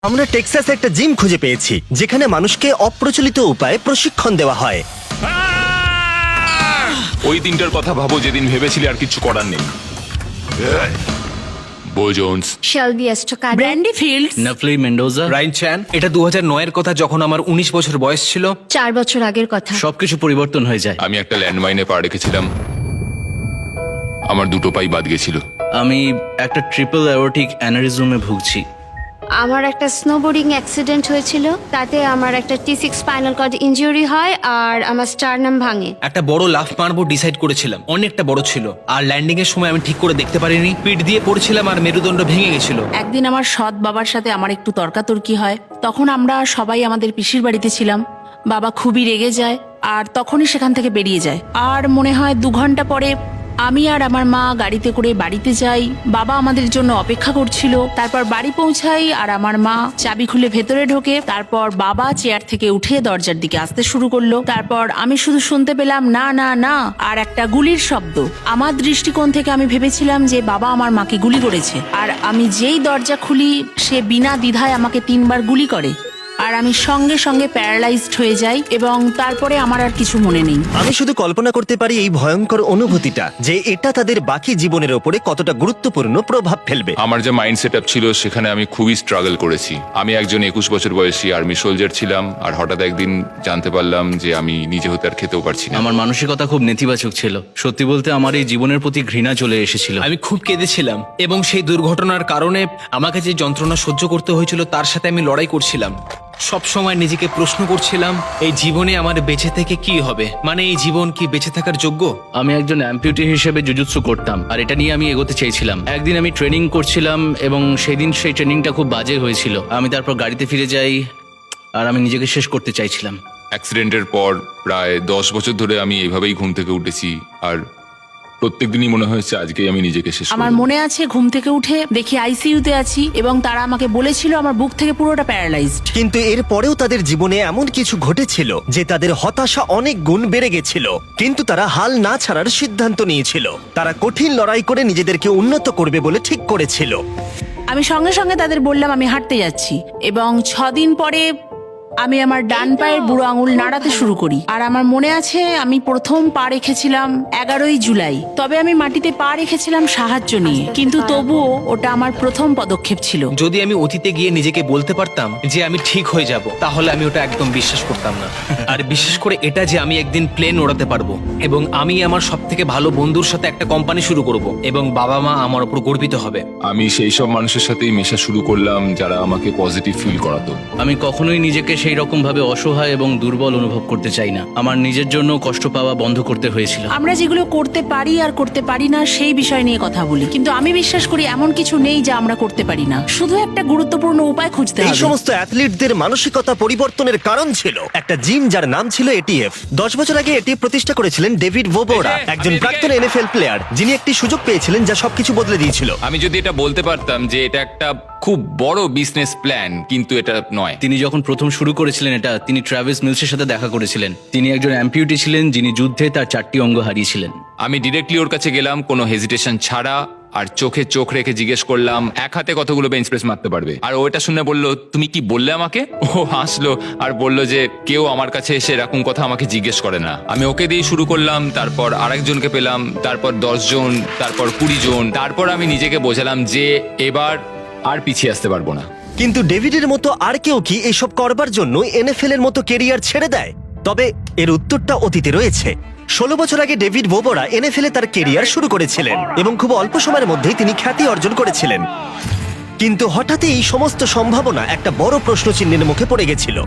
আমরা টেক্সাসে একটা জিম খুঁজে পেয়েছি যেখানে মানুষকে অপ্রচলিত উপায়ে প্রশিক্ষণ দেওয়া হয়। ওই দিনটার কথা ভাবো যেদিন ভেবেছিলি আর কিছু করার নেই। Bo Jones, Shelby Estocado, Brandi Fields, Nafli Mendoza. Rain Chan. এটা 2009 এর কথা, যখন আমার 19 বছর বয়স ছিল। 4 বছর আগের কথা। সবকিছু পরিবর্তন হয়ে যায়। আমি একটা ল্যান্ডমাইনে পা রেখেছিলাম, আমার দুটো পাই বাদ গেছিল। আমি একটা ট্রিপল অ্যাওর্টিক অ্যানারিজমে ভুগছি। আমার একটা স্নোবোর্ডিং অ্যাক্সিডেন্ট হয়েছিল, তাতে আমার একটা T6 স্পাইনাল কর্ড ইনজুরি হয় আর আমার স্টারনাম ভাঙে। একটা বড় লাফ মারবো ডিসাইড করেছিলাম, অনেকটা বড় ছিল, আর ল্যান্ডিং এর সময় আমি ঠিক করে দেখতে পারিনি, পিঠ দিয়ে পড়ছিলাম আর মেরুদণ্ড ভেঙে গেছিল। একদিন আমার সৎ বাবার সাথে আমার একটু তর্কাতর্কি হয়। তখন আমরা সবাই আমাদের পিসির বাড়িতে ছিলাম। বাবা খুবই রেগে যায় আর তখনই সেখান থেকে বেরিয়ে যায়। আর মনে হয় 2 ঘন্টা পরে আমি আর আমার মা গাড়িতে করে বাড়িতে যাই। বাবা আমাদের জন্য অপেক্ষা করছিল। তারপর বাড়ি পৌঁছাই আর আমার মা চাবি খুলে ভেতরে ঢোকে। তারপর বাবা চেয়ার থেকে উঠে দরজার দিকে আসতে শুরু করলো। তারপর আমি শুধু শুনতে পেলাম না না না আর একটা গুলির শব্দ। আমার দৃষ্টিকোণ থেকে আমি ভেবেছিলাম যে বাবা আমার মাকে গুলি করেছে। আর আমি যেই দরজা খুলি, সে বিনা দ্বিধায় আমাকে 3 বার গুলি করে। আর আমি সঙ্গে সঙ্গে প্যারালাইজড হয়ে যাই এবং তারপরে আমার আর কিছু মনে নেই। আমি শুধু কল্পনা করতে পারি এই ভয়ঙ্কর অনুভূতিটা, যে এটা তাদের বাকি জীবনের ওপরে কতটা গুরুত্বপূর্ণ প্রভাব ফেলবে। আমার যে মাইন্ড সেট আপ ছিল সেখানে আমি খুবই স্ট্রাগল করেছি। আমি একজন 21 বছর বয়সী আর্মি সোলজার ছিলাম, আর হঠাৎ একদিন জানতে পারলাম যে আমি নিজে হতে আর খেতেও পারছি না। আমার মানসিকতা খুব নেতিবাচক ছিল। সত্যি বলতে আমার এই জীবনের প্রতি ঘৃণা চলে এসেছিল। আমি খুব কেঁদেছিলাম এবং সেই দুর্ঘটনার কারণে আমাকে যে যন্ত্রণা সহ্য করতে হয়েছিল তার সাথে আমি লড়াই করছিলাম। সব সময় নিজেকে প্রশ্ন করছিলাম, এই জীবনে আমার বেঁচে থেকে কি হবে, মানে এই জীবন কি বেঁচে থাকার যোগ্য? আমি একজন অ্যাম্পিউটি হিসেবে জুজুৎসু করতাম, আর এটা নিয়ে আমি এগোতে চেয়েছিলাম। একদিন আমি ট্রেনিং করছিলাম এবং সেদিন সেই ট্রেনিংটা খুব বাজে হয়েছিল। আমি তারপর গাড়িতে ফিরে যাই আর আমি নিজেকে শেষ করতে চাইছিলাম। অ্যাক্সিডেন্টের পর প্রায় 10 বছর ধরে আমি এইভাবেই ঘুম থেকে উঠেছি, আর প্রত্যেকদিনই মনে হয়েছে আজকেই আমি নিজেকে শেষ আমার করব। মনে আছে ঘুম থেকে উঠে দেখি আইসিইউতে আছি এবং তারা আমাকে বলেছিল আমার বুক থেকে পুরোটা প্যারালাইজড। কিন্তু এর পরেও তাদের জীবনে এমন কিছু ঘটেছিল যে তাদের হতাশা অনেক গুণ বেড়ে গেছিল, কিন্তু তারা হাল না ছাড়ার সিদ্ধান্ত নিয়েছিল। তারা কঠিন লড়াই করে নিজেদেরকে উন্নত করবে বলে ঠিক করেছিল। আমি সঙ্গে সঙ্গে তাদের বললাম আমি হাঁটতে যাচ্ছি এবং 6 দিন পরে আমি আমার ডান পায়ের বুড়ো আঙুল নাড়াতে শুরু করি। আর আমার মনে আছে আমি প্রথম পা রেখেছিলাম 11ই জুলাই। তবে আমি মাটিতে পা রেখেছিলাম সাহায্য নিয়ে, কিন্তু তবুও ওটা আমার প্রথম পদক্ষেপ ছিল। যদি আমি অতীতে গিয়ে নিজেকে বলতে পারতাম যে আমি ঠিক হয়ে যাব, তাহলে আমি ওটা একদম বিশ্বাস করতাম না। আর বিশেষ করে এটা যে আমি একদিন প্লেন ওড়াতে পারবো এবং আমি আমার সব থেকে ভালো বন্ধুর সাথে একটা কোম্পানি শুরু করব এবং বাবা মা আমার উপর গর্বিত হবে। আমি সেই সব মানুষের সাথেই মেশা শুরু করলাম যারা আমাকে পজিটিভ ফিল করাতো। আমি কখনোই নিজেকে সেই রকম ভাবে অসহায় এবং দুর্বল অনুভব করতে চাই না। আমার নিজের জন্য কষ্ট পাওয়া বন্ধ করতে হয়েছিল। আমরা যেগুলো করতে পারি আর করতে পারি না সেই বিষয় নিয়ে কথা বলি, কিন্তু আমি বিশ্বাস করি এমন কিছু নেই যা আমরা করতে পারি না। শুধু একটা গুরুত্বপূর্ণ উপায় খুঁজতে এই হবে। সমস্ত অ্যাথলিটদের মানসিকতা পরিবর্তনের কারণ ছিল একটা জিম যার নাম ছিল এটিএফ। 10 বছর আগে এটি প্রতিষ্ঠা করেছিলেন ডেভিড ভোবোরা, একজন প্রাক্তন এনএফএল প্লেয়ার, যিনি একটি সুযোগ পেয়েছিলেন যা সবকিছু বদলে দিয়েছিল। আমি যদি এটা বলতে পারতাম যে এটা একটা খুব বড় বিজনেস প্ল্যান, কিন্তু এটা নয়। তিনি যখন প্রথম শুরু করেছিলেন এটা, তিনি ট্রাভিস মিলসের সাথে দেখা করেছিলেন। তিনি একজন অ্যাম্পিউটি ছিলেন যিনি যুদ্ধে তার 4টি অঙ্গ হারিয়েছিলেন। আমি ডিরেক্টলি ওর কাছে গেলাম কোনো হেজিটেশন ছাড়া, আর চোখে চোখ রেখে জিজ্ঞেস করলাম এক হাতে কতগুলো বেঞ্চ প্রেস মারতে পারবে। আর ও এটা শুনে বলল, তুমি কি বললে আমাকে? ও হাসলো আর বলল যে কেউ আমার কাছে এসে এরকম কথা আমাকে জিজ্ঞেস করে না। আমি ওকে দিয়ে শুরু করলাম, তারপর আরেকজনকে পেলাম, তারপর 10 জন, তারপর 20 জন। তারপর আমি নিজেকে বোঝালাম যে এবার আর পিছিয়ে আসতে পারবো না। কিন্তু ডেভিডের মতো আর কেউ কি এসব করবার জন্য এনএফএল এর মতো কেরিয়ার ছেড়ে দেয়? তবে এর উত্তরটা অতীতে রয়েছে। 16 বছর আগে ডেভিড ভোবোরা এনএফএল এ তার কেরিয়ার শুরু করেছিলেন এবং খুব অল্প সময়ের মধ্যেই তিনি খ্যাতি অর্জন করেছিলেন। কিন্তু হঠাৎই এই সমস্ত সম্ভাবনা একটা বড় প্রশ্নচিহ্নের মুখে পড়ে গেছিল।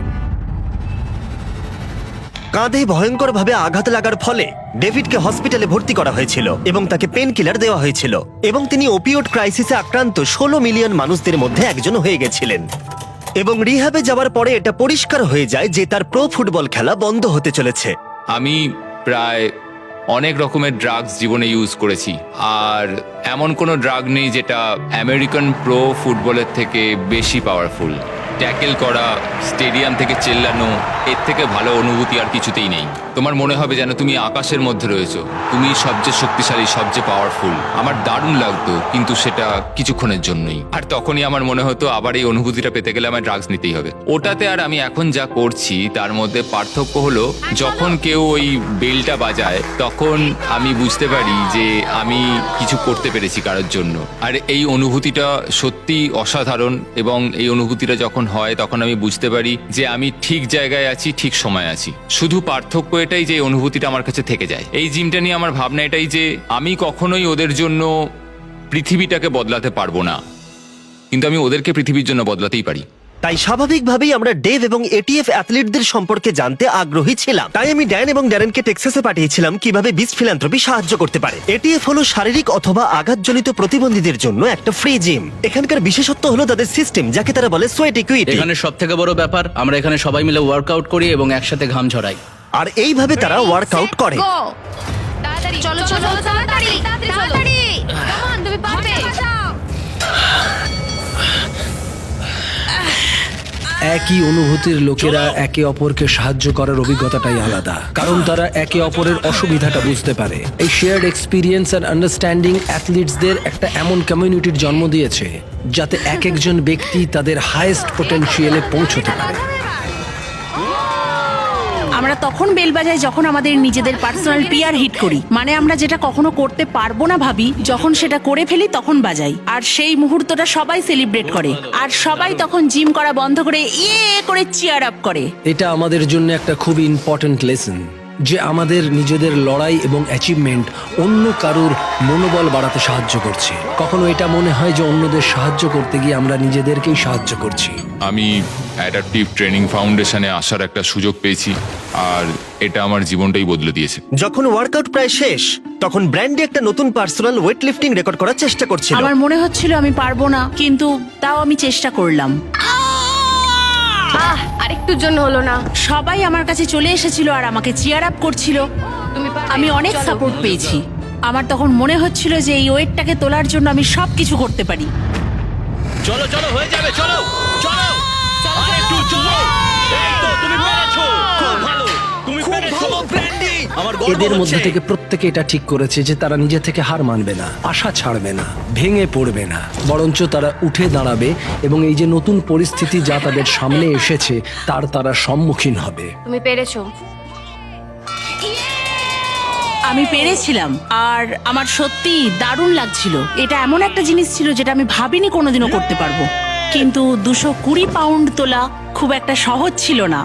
কাঁধে ভয়ঙ্করভাবে আঘাত লাগার ফলে ডেভিডকে হসপিটালে ভর্তি করা হয়েছিল এবং তাকে পেন কিলার দেওয়া হয়েছিল, এবং তিনি ওপিওড ক্রাইসিসে আক্রান্ত 16 মিলিয়ন মানুষদের মধ্যে একজন হয়ে গেছিলেন। এবং রিহ্যাবে যাওয়ার পরে এটা পরিষ্কার হয়ে যায় যে তার প্রো ফুটবল খেলা বন্ধ হতে চলেছে। আমি প্রায় অনেক রকমের ড্রাগস জীবনে ইউজ করেছি, আর এমন কোনো ড্রাগ নেই যেটা আমেরিকান প্রো ফুটবলের থেকে বেশি পাওয়ারফুল। ট্যাকেল করা, স্টেডিয়াম থেকে চেল্লানো, এর থেকে ভালো অনুভূতি আর কিছুতেই নেই। তোমার মনে হবে যেন তুমি আকাশের মধ্যে রয়েছো, তুমি সবচেয়ে শক্তিশালী, সবচেয়ে পাওয়ারফুল। আমার দারুণ লাগতো, কিন্তু সেটা কিছুক্ষণের জন্যই। আর তখনই আমার মনে হতো আবার এই অনুভূতিটা পেতে গেলে আমার ড্রাগস নিতেই হবে। ওটাতে আর আমি এখন যা করছি তার মধ্যে পার্থক্য হলো, যখন কেউ ওই বেলটা বাজায় তখন আমি বুঝতে পারি যে আমি কিছু করতে পেরেছি কারোর জন্য। আর এই অনুভূতিটা সত্যি অসাধারণ, এবং এই অনুভূতিটা যখন হয় তখন আমি বুঝতে পারি যে আমি ঠিক জায়গায় আছি, ঠিক সময় আছি। শুধু পার্থক্য এটাই যে এই অনুভূতিটা আমার কাছে থেকে যায়। এই জিমটা নিয়ে আমার ভাবনা এটাই যে আমি কখনোই ওদের জন্য পৃথিবীটাকে বদলাতে পারবো না, কিন্তু আমি ওদেরকে পৃথিবীর জন্য বদলাতেই পারি। তাই স্বাভাবিকভাবেই আমরা ডেভ এবং এটিএফ অ্যাথলিটদের সম্পর্কে জানতে আগ্রহী ছিলাম। তাই আমি ড্যান এবং ড্যারেনকে টেক্সাসে পাঠিয়েছিলাম কিভাবে বিস্ট ফিলান্থ্রপি সাহায্য করতে পারে। এটিএফ হলো শারীরিক অথবা আঘাতজনিত প্রতিবন্ধীদের জন্য একটা ফ্রি জিম। এখানকার বিশেষত্ব হলো তাদের সিস্টেম, যাকে তারা বলে সোয়েট ইকুইটি। এখানে সব থেকে বড় ব্যাপার, আমরা এখানে সবাই মিলে ওয়ার্কআউট করি এবং একসাথে ঘাম ঝরাই। আর এইভাবে তারা ওয়ার্কআউট করে। চলো চলো তাড়াতাড়ি তাড়াতাড়ি, কাম অন, তুমি পারবে। একই অনুভূতির লোকেরা একে অপরকে সাহায্য করার অভিজ্ঞতাটাই আলাদা, কারণ তারা একে অপরের অসুবিধাটা বুঝতে পারে। এই শেয়ার্ড এক্সপিরিয়েন্স আর আন্ডারস্ট্যান্ডিং অ্যাথলিটসদের একটা এমন কমিউনিটির জন্ম দিয়েছে যাতে এক একজন ব্যক্তি তাদের হাইয়েস্ট পটেনশিয়ালে পৌঁছতে পারে। আমরা তখন বেল বাজাই যখন আমাদের নিজেদের পার্সোনাল পিয়ার হিট করি, মানে আমরা যেটা কখনো করতে পারবো না ভাবি, যখন সেটা করে ফেলি তখন বাজাই। আর সেই মুহূর্তটা সবাই সেলিব্রেট করে, আর সবাই তখন জিম করা বন্ধ করে ইয়ে করে চিয়ার আপ করে। এটা আমাদের জন্য একটা খুবই ইম্পর্ট্যান্ট লেসন, যে আমাদের নিজেদের লড়াই এবং অ্যাচিভমেন্ট অন্য কারুর মনোবল বাড়াতে সাহায্য করছে। কখনো এটা মনে হয় যে অন্যদের সাহায্য করতে গিয়ে আমরা নিজেদেরকেই সাহায্য করছি। আমি অ্যাডাপটিভ ট্রেনিং ফাউন্ডেশনে আসার একটা সুযোগ পেয়েছি, আর এটা আমার জীবনটাই বদলে দিয়েছে। যখন ওয়ার্কআউট প্রায় শেষ, তখন ব্র্যান্ডি একটা নতুন পার্সোনাল ওয়েট লিফটিং রেকর্ড করার চেষ্টা করছিল। আমার মনে হচ্ছিল আমি পারবো না, কিন্তু তাও আমি চেষ্টা করলাম। আরেকটুর জন্য হলো না। সবাই আমার কাছে চলে এসেছিল আর আমাকে চিয়ার আপ করছিল। তুমি পারবে। আমি অনেক চলো। সাপোর্ট পেয়েছি। আমার তখন মনে হচ্ছিল যে এই ওয়েটটাকে তোলার জন্য আমি সবকিছু করতে পারি। চলো চলো, হয়ে যাবে, চলো চলো আরেকটু চলো। এই তো, তুমি পেরেছো, খুব ভালো, তুমি পেরেছো ব্র্যান্ডি। আমার গর্ব এদের মধ্যে হচ্ছে। থেকে প্রত্যেকে এটা ঠিক করেছে যে তারা নিজে থেকে হার মানবে না, আশা ছাড়বে না, ভেঙে পড়বে না, বরঞ্চ তারা উঠে দাঁড়াবে এবং এই যে নতুন পরিস্থিতি যা তাদের সামনে এসেছে তার তারা সম্মুখীন হবে। তুমি পেরেছো। আমি পেরেছিলাম, আর আমার সত্যি দারুণ লাগছিল। এটা এমন একটা জিনিস ছিল যেটা আমি ভাবিনি কোনোদিনও করতে পারবো। কিন্তু 220 পাউন্ড তোলা খুব একটা সহজ ছিল না।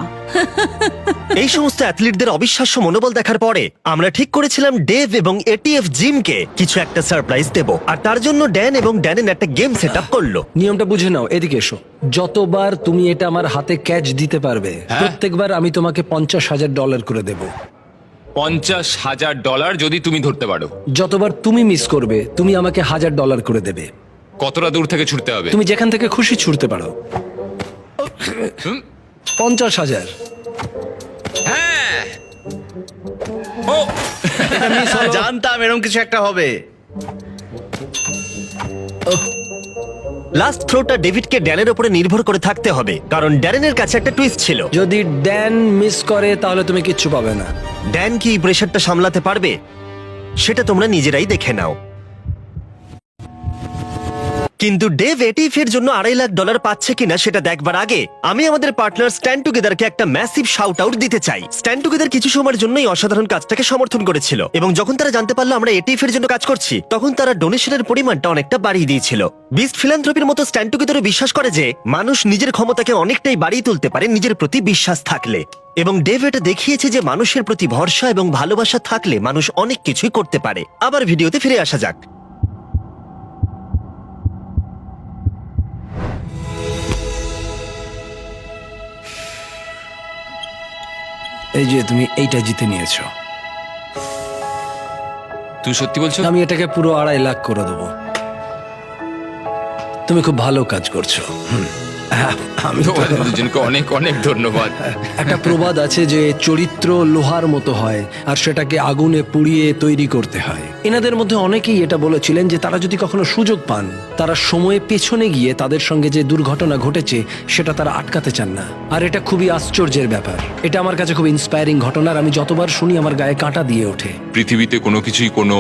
এই সমস্ত অ্যাথলিটদের অবিশ্বাস্য মনোবল দেখার পরে আমরা ঠিক করেছিলাম ডেভ এবং এটিএফ জিমকে কিছু একটা সারপ্রাইজ দেব। আর তার জন্য ড্যান এবং ড্যানেন একটা গেম সেট আপ করলো। নিয়মটা বুঝে নাও, এদিকে এসো। যতবার তুমি এটা আমার হাতে ক্যাচ দিতে পারবে, প্রত্যেকবার আমি তোমাকে $50,000 করে দেব। $50,000 যদি তুমি ধরতে পারো। যতবার তুমি মিস করবে তুমি আমাকে $1,000 করে দেবে। কতটা দূর থেকে ছুটতে হবে? তুমি যেখান থেকে খুশি ছুটতে পারো। 50,000। হ্যাঁ, ও জানতাম এরকম কিছু একটা হবে। লাস্ট থ্রোটা ডেভিডকে ড্যানের উপরে নির্ভর করে থাকতে হবে, কারণ ড্যারেনের কাছে একটা টুইস্ট ছিল। যদি ড্যান মিস করে তাহলে তুমি কিচ্ছু পাবে না। ড্যান কি এই প্রেশারটা সামলাতে পারবে সেটা তোমরা নিজেরাই দেখে নাও। কিন্তু ডেভ এটিএফ-এর জন্য $2.5 লাখ পাচ্ছে কিনা সেটা দেখবার আগে আমি আমাদের পার্টনার স্ট্যান্ড টুগেদারকে একটা ম্যাসিভ শাউট আউট দিতে চাই। স্ট্যান্ড টুগেদার কিছু সময়ের জন্যই অসাধারণ কাজটাকে সমর্থন করেছিল, এবং যখন তারা জানতে পারলো আমরা এটিএফ-এর জন্য কাজ করছি তখন তারা ডোনেশনের পরিমাণটা অনেকটা বাড়িয়ে দিয়েছিল। বিস্ট ফিলান্থ্রপির মতো স্ট্যান্ড টুগেদারও বিশ্বাস করে যে মানুষ নিজের ক্ষমতাকে অনেকটাই বাড়িয়ে তুলতে পারে নিজের প্রতি বিশ্বাস থাকলে, এবং ডেভ এটা দেখিয়েছে যে মানুষের প্রতি ভরসা এবং ভালোবাসা থাকলে মানুষ অনেক কিছুই করতে পারে। আবার ভিডিওতে ফিরে আসা যাক। এই যে তুমি এইটা জিতে নিয়েছো। তুই সত্যি বলছো? আমি এটাকে পুরো $2.5 লাখ করে দেবো। তুমি খুব ভালো কাজ করছো। আমি তো তোমাদের দুজনকে অনেক অনেক ধন্যবাদ। একটা প্রবাদ আছে যে চরিত্র লোহার মতো হয় আর সেটাকে আগুনে পুড়িয়ে তৈরি করতে হয়। এনাদের মধ্যে অনেকেই এটা বলেছিলেন যে তারা যদি কখনো সুযোগ পান তারা সময়ে পেছনে গিয়ে তাদের সঙ্গে যে দুর্ঘটনা ঘটেছে সেটা তারা আটকাতে চান না। আর এটা খুবই আশ্চর্যের ব্যাপার। এটা আমার কাছে খুব ইন্সপায়ারিং ঘটনা, আর আমি যতবার শুনি আমার গায়ে কাঁটা দিয়ে ওঠে। পৃথিবীতে কোনো কিছুই কোনো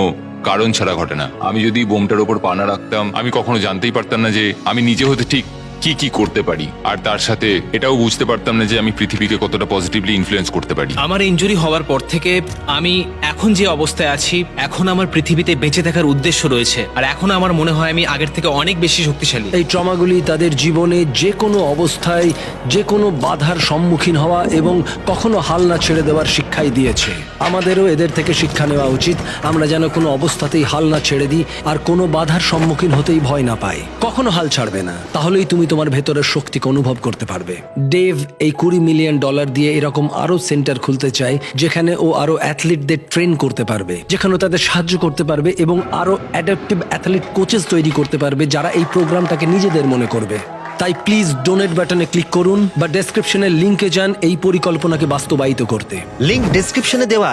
কারণ ছাড়া ঘটে না। আমি যদি বোমটার ওপর পা না রাখতাম আমি কখনো জানতেই পারতাম না যে আমি নিজে হতে ঠিক কি কি করতে পারি, আর তার সাথে এটাও বুঝতে পারতাম না যে আমি পৃথিবীকে কতটা পজিটিভলি ইনফ্লুয়েন্স করতে পারি। আমার ইনজুরি হওয়ার পর থেকে আমি এখন যে অবস্থায় আছি, এখন আমার পৃথিবীতে বেঁচে থাকার উদ্দেশ্য রয়েছে, আর এখন আমার মনে হয় আমি আগের থেকে অনেক বেশি শক্তিশালী। এই ট্রমাগুলি তাদের জীবনে যে কোনো অবস্থায় যে কোনো বাধার সম্মুখীন হওয়া এবং কখনো হাল না ছেড়ে দেওয়ার শিক্ষাই দিয়েছে। আমাদেরও এদের থেকে শিক্ষা নেওয়া উচিত। আমরা যেন কোনো অবস্থাতেই হাল না ছেড়ে দিই আর কোনো বাধার সম্মুখীন হতেই ভয় না পাই। কখনো হাল ছাড়বে না, তাহলেই তুমি তোমার ভেতরের শক্তিকে অনুভব করতে পারবে। ডেভ এই $20 মিলিয়ন দিয়ে এরকম আরো সেন্টার খুলতে চায় যেখানে ও আরো অ্যাথলিটদের ট্রেন করতে পারবে, যেখানে তাদের সাহায্য করতে পারবে এবং আরো অ্যাডাপটিভ অ্যাথলিট কোচেস তৈরি করতে পারবে যারা এই প্রোগ্রামটাকে নিজেদের মনে করবে। তাই প্লিজ ডোনেট বাটনে ক্লিক করুন বা ডেসক্রিপশনের লিংকে যান এই পরিকল্পনাকে বাস্তবায়িত করতে। লিংক ডেসক্রিপশনে দেওয়া